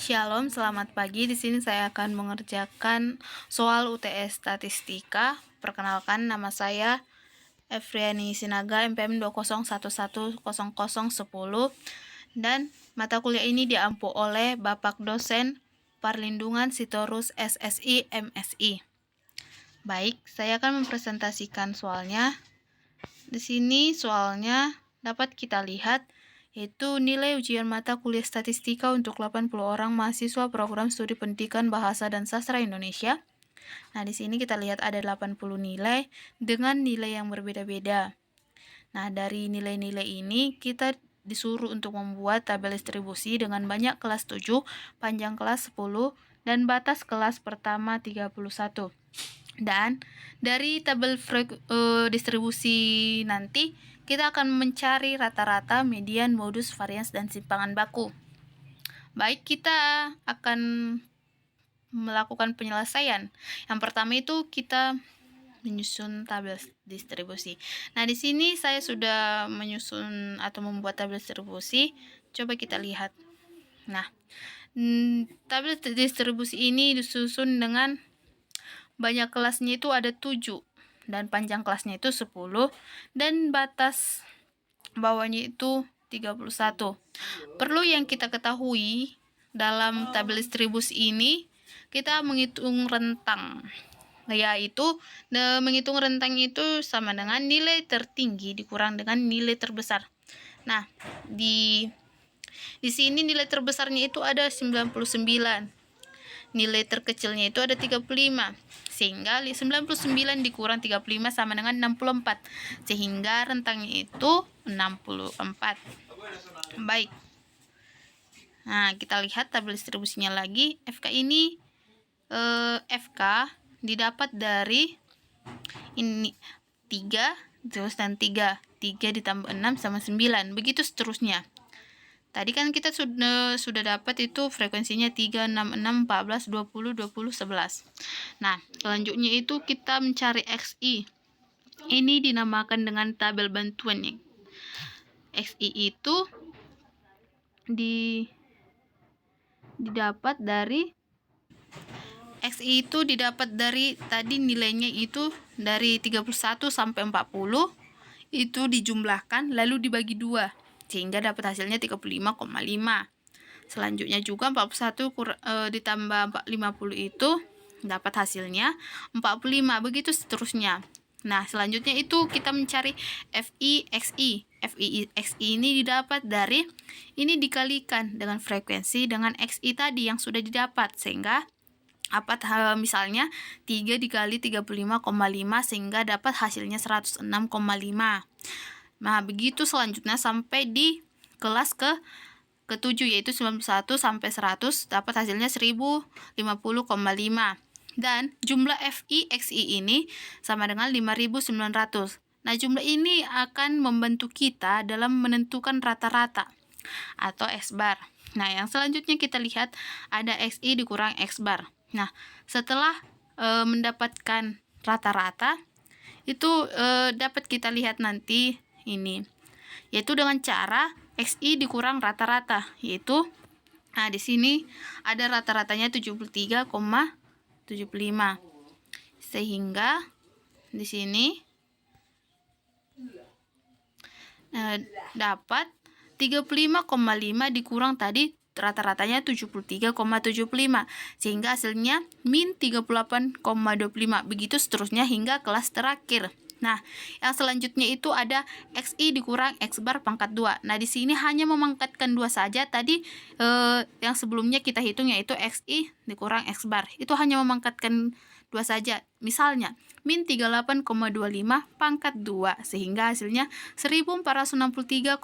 Shalom, selamat pagi. Di sini saya akan mengerjakan soal UTS Statistika. Perkenalkan, nama saya Efriani Sinaga, MPM 20110010 dan mata kuliah ini diampu oleh Bapak Dosen Parlindungan Sitorus SSI MSI. Baik, saya akan mempresentasikan soalnya. Di sini soalnya dapat kita lihat yaitu nilai ujian mata kuliah statistika untuk 80 orang mahasiswa program studi pendidikan bahasa dan sastra Indonesia. Nah, di sini kita lihat ada 80 nilai dengan nilai yang berbeda-beda. Nah, dari nilai-nilai ini kita disuruh untuk membuat tabel distribusi dengan banyak kelas 7, panjang kelas 10, dan batas kelas pertama 31. Dan dari tabel distribusi nanti kita akan mencari rata-rata, median, modus, varians, dan simpangan baku. Baik, kita akan melakukan penyelesaian. Yang pertama itu kita menyusun tabel distribusi. Nah, di sini saya sudah menyusun atau membuat tabel distribusi. Coba kita lihat. Nah, tabel distribusi ini disusun dengan banyak kelasnya itu ada 7 dan panjang kelasnya itu 10 dan batas bawahnya itu 31. Perlu yang kita ketahui dalam tabel distribusi ini kita menghitung rentang, yaitu menghitung rentang itu sama dengan nilai tertinggi dikurang dengan nilai terbesar. Nah, di sini nilai terbesarnya itu ada 99. Nilai terkecilnya itu ada 35. Sehingga 99 dikurang 35 sama dengan 64. Sehingga rentangnya itu 64. Baik. Nah, kita lihat tabel distribusinya lagi. FK ini FK didapat dari ini 3 terus dan 3 ditambah 6 sama 9. Begitu seterusnya. Tadi kan kita sudah dapat itu frekuensinya 3, 6, 6, 14, 20, 20, 11. Nah, selanjutnya itu kita mencari XI. Ini dinamakan dengan tabel bantuan ya. XI itu didapat dari tadi nilainya itu dari 31 sampai 40 itu dijumlahkan lalu dibagi 2 sehingga dapat hasilnya 35,5. Selanjutnya juga 41 ditambah 50 itu dapat hasilnya 45. Begitu seterusnya. Nah, selanjutnya itu kita mencari FI XI. FI XI ini didapat dari ini dikalikan dengan frekuensi dengan XI tadi yang sudah didapat sehingga misalnya 3 dikali 35,5 sehingga dapat hasilnya 106,5. Nah, begitu selanjutnya sampai di kelas ke-7 yaitu 91 sampai 100 dapat hasilnya 1050,5. Dan jumlah FI XI ini sama dengan 5900. Nah, jumlah ini akan membantu kita dalam menentukan rata-rata atau X-bar. Nah, yang selanjutnya kita lihat ada XI dikurang X-bar. Nah, setelah mendapatkan rata-rata itu dapat kita lihat nanti ini yaitu dengan cara XI dikurang rata-rata yaitu di sini ada rata-ratanya 73,75 sehingga di sini dapat 35,5 dikurang tadi rata-ratanya 73,75 sehingga hasilnya min 38,25. Begitu seterusnya hingga kelas terakhir. Nah, yang selanjutnya itu ada XI dikurang X-bar pangkat 2. Nah, di sini hanya memangkatkan 2 saja. Tadi yang sebelumnya kita hitung yaitu XI dikurang X-bar. Itu hanya memangkatkan 2 saja. Misalnya, min 38,25 pangkat 2 sehingga hasilnya 1463,0625.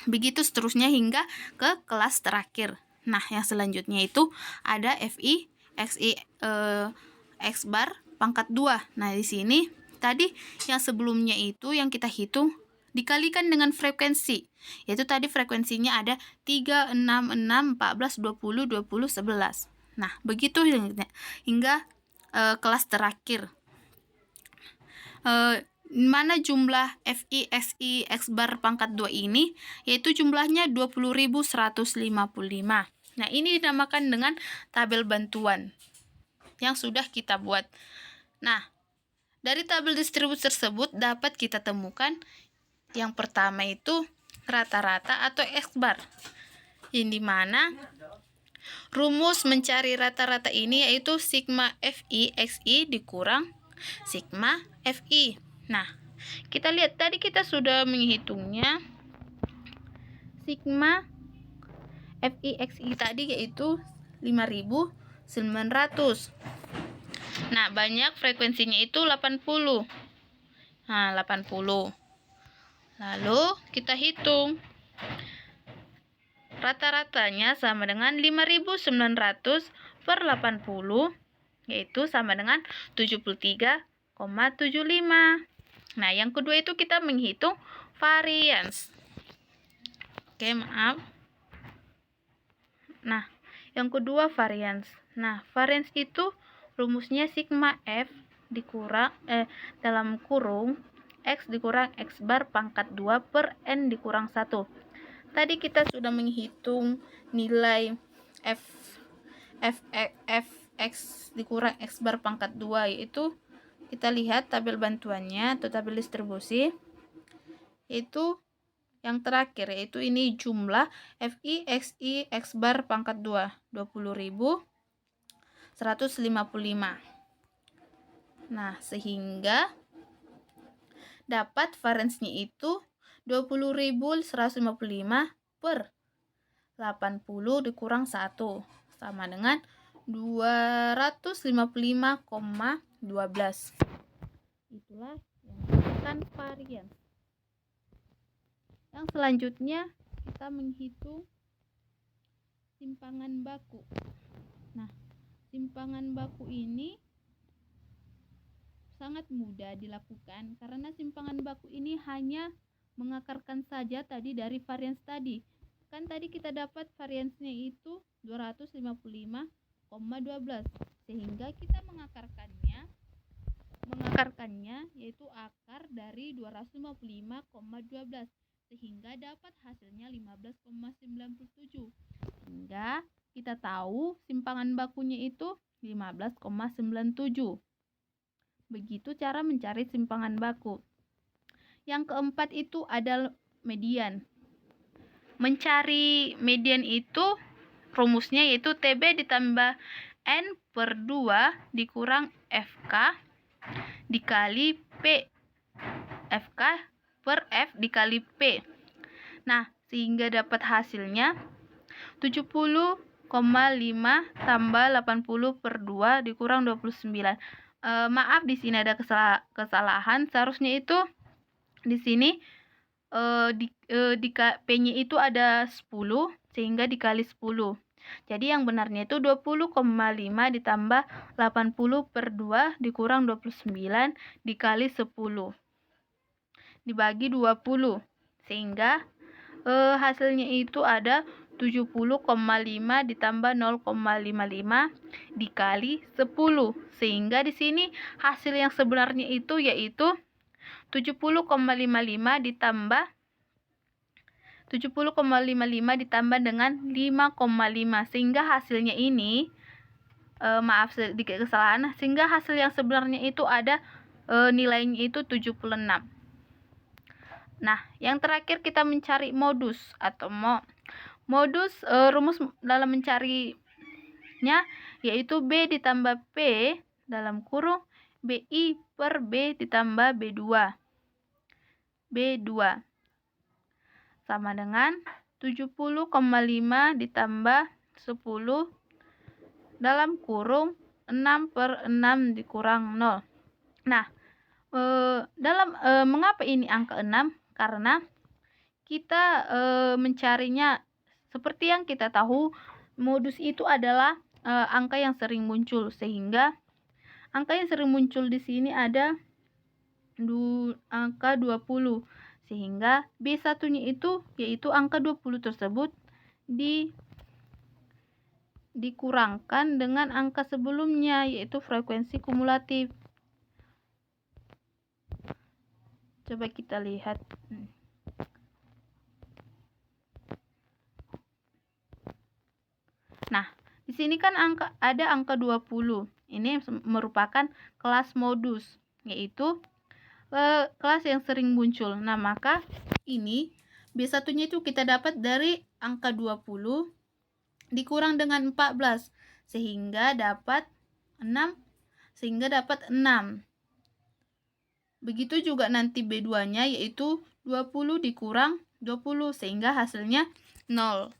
Begitu seterusnya hingga ke kelas terakhir. Nah, yang selanjutnya itu ada FI XI X-bar pangkat 2. Nah, di sini tadi yang sebelumnya itu yang kita hitung dikalikan dengan frekuensi. Yaitu tadi frekuensinya ada 3, 6, 6, 14, 20, 20, 11. Nah, begitu hingga kelas terakhir. mana jumlah FI X bar pangkat 2 ini, yaitu jumlahnya 20.155. Nah, ini dinamakan dengan tabel bantuan yang sudah kita buat. Nah, dari tabel distribusi tersebut dapat kita temukan yang pertama itu rata-rata atau X bar, yang dimana rumus mencari rata-rata ini yaitu sigma FI XI dikurang sigma FI. Nah, kita lihat tadi kita sudah menghitungnya sigma FI XI tadi yaitu 5.900. Nah, banyak frekuensinya itu 80. Nah, 80. Lalu kita hitung. Rata-ratanya sama dengan 5.900 per 80, yaitu sama dengan 73,75. Nah, yang kedua itu kita menghitung varians. Oke, maaf. Nah, yang kedua varians. Nah, varians itu rumusnya sigma F dikurang dalam kurung X dikurang X bar pangkat 2 per N dikurang 1. Tadi kita sudah menghitung nilai F X dikurang X bar pangkat 2, yaitu kita lihat tabel bantuannya atau tabel distribusi, yaitu yang terakhir, yaitu ini jumlah FI XI X bar pangkat 2, 20.155. Nah, sehingga dapat variansnya itu 20.155 per 80 dikurang 1 sama dengan 255,12. Itulah yang merupakan varians. Yang selanjutnya kita menghitung simpangan baku. Nah, simpangan baku ini sangat mudah dilakukan karena simpangan baku ini hanya mengakarkan saja tadi dari varians tadi. Kan tadi kita dapat variansnya itu 255,12, sehingga kita mengakarkannya yaitu akar dari 255,12, sehingga dapat hasilnya 15,97. Sehingga kita tahu simpangan bakunya itu 15,97. Begitu cara mencari simpangan baku. Yang keempat itu adalah median. Mencari median itu rumusnya yaitu TB ditambah N per 2 dikurang FK dikali P. FK per F dikali P. Nah, sehingga dapat hasilnya 70,5 tambah 80 per 2 dikurang 29. Maaf, di sini ada kesalahan. Seharusnya itu di sini P-nya itu ada 10 sehingga dikali 10. Jadi yang benarnya itu 20,5 ditambah 80 per 2 dikurang 29 dikali 10 dibagi 20, sehingga hasilnya itu ada 70,5 ditambah 0,55 dikali 10, sehingga di sini hasil yang sebenarnya itu yaitu 70,55 ditambah 70,55 ditambah dengan 5,5, sehingga hasilnya ini maaf sedikit kesalahan, sehingga hasil yang sebenarnya itu ada nilainya itu 76. Nah, yang terakhir kita mencari modus atau modus rumus dalam mencarinya yaitu B ditambah P dalam kurung BI per B ditambah B2 sama dengan 70,5 ditambah 10 dalam kurung 6 per 6 dikurang 0. Nah, mengapa ini angka 6? Karena kita mencarinya seperti yang kita tahu, modus itu adalah angka yang sering muncul, sehingga angka yang sering muncul di sini ada angka 20, sehingga B1-nya itu yaitu angka 20 tersebut dikurangkan dengan angka sebelumnya yaitu frekuensi kumulatif. Coba kita lihat. Nah, di sini kan ada angka 20. Ini merupakan kelas modus, yaitu kelas yang sering muncul. Nah, maka ini B1-nya itu kita dapat dari angka 20 dikurang dengan 14 sehingga dapat 6. Begitu juga nanti B2-nya, yaitu 20 dikurang 20 sehingga hasilnya 0.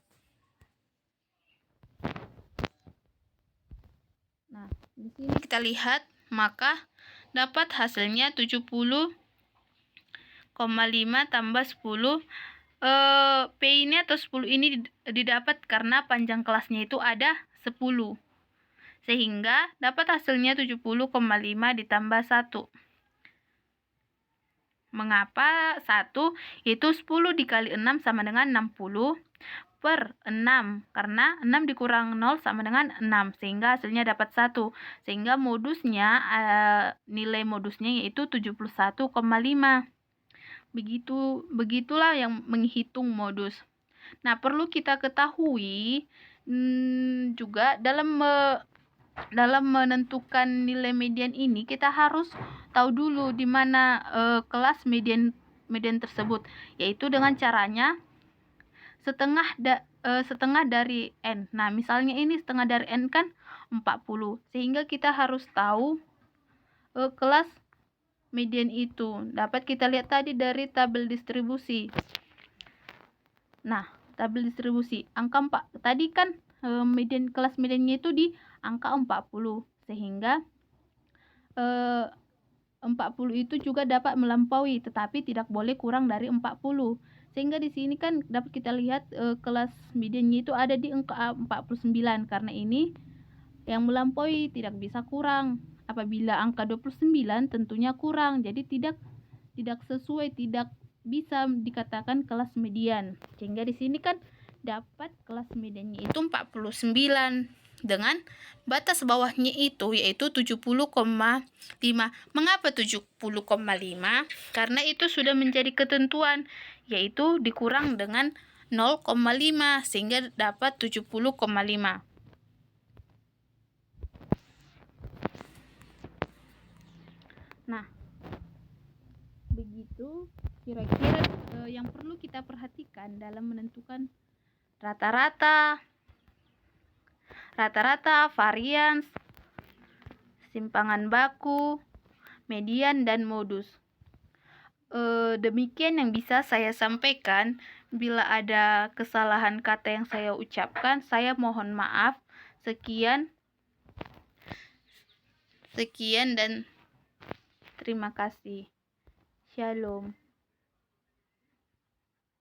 Nah, di sini kita lihat, maka dapat hasilnya 70,5 tambah 10. P ini atau 10 ini didapat karena panjang kelasnya itu ada 10. Sehingga dapat hasilnya 70,5 ditambah 1. Mengapa 1? Yaitu 10 dikali 6 sama dengan 60 per 6. Karena 6 dikurang 0 sama dengan 6. Sehingga hasilnya dapat 1. Sehingga modusnya, nilai modusnya yaitu 71,5. Begitulah yang menghitung modus. Nah, perlu kita ketahui juga dalam menentukan nilai median ini, kita harus tahu dulu di mana kelas median tersebut, yaitu dengan caranya setengah dari N. Nah, misalnya ini setengah dari N kan 40, sehingga kita harus tahu kelas median itu. Dapat kita lihat tadi dari tabel distribusi. Nah, tabel distribusi angka 4 tadi kan, kelas mediannya itu di angka 40, sehingga 40 itu juga dapat melampaui, tetapi tidak boleh kurang dari 40. Sehingga di sini kan dapat kita lihat kelas mediannya itu ada di angka 49. Karena ini yang melampaui tidak bisa kurang. Apabila angka 29 tentunya kurang, jadi tidak sesuai, tidak bisa dikatakan kelas median. Sehingga di sini kan dapat kelas mediannya itu 49 dengan batas bawahnya itu yaitu 70,5. Mengapa 70,5? Karena itu sudah menjadi ketentuan, yaitu dikurang dengan 0,5 sehingga dapat 70,5. Nah, begitu kira-kira yang perlu kita perhatikan dalam menentukan rata-rata, varians, simpangan baku, median, dan modus. Demikian yang bisa saya sampaikan. Bila ada kesalahan kata yang saya ucapkan, saya mohon maaf. Sekian dan terima kasih. Shalom.